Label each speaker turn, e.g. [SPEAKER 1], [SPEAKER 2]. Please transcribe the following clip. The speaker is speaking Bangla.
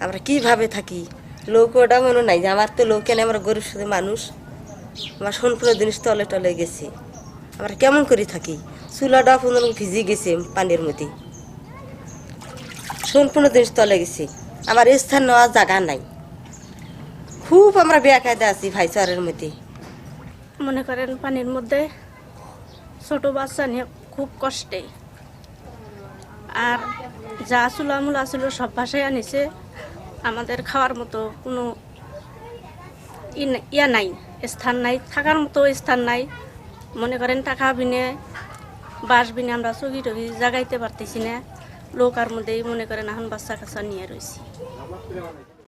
[SPEAKER 1] আমরা কিভাবে থাকি লোক ওটা মনে নাই যে আমার তো লোক কেন আমরা গরিব সাথে মানুষ আমার সম্পূর্ণ জিনিস তলে টলে গেছে আমরা কেমন করে থাকি চুলাটা পুনর ভিজে গেছে পানির মধ্যে সম্পূর্ণ জিনিস তলে গেছে আমার স্থান নেওয়ার জায়গা নাই খুব আমরা বেকায়দা আছি ভাইচারের মধ্যে
[SPEAKER 2] মনে করেন পানির মধ্যে ছোট বাচ্চা নিয়ে খুব কষ্টে আর যা চুলামুলা ছিল সব ভাষায় আনিছে আমাদের খাওয়ার মতো কোনো ইয়া নাই স্থান নাই থাকার মতো স্থান নাই মনে করেন টাকা বিনে বাস বিনে আমরা চকি টকি জাগাইতে পারতেছি না লোকার মধ্যেই মনে করেন এখন বাচ্চা কাচ্চা নিয়ে রয়েছি।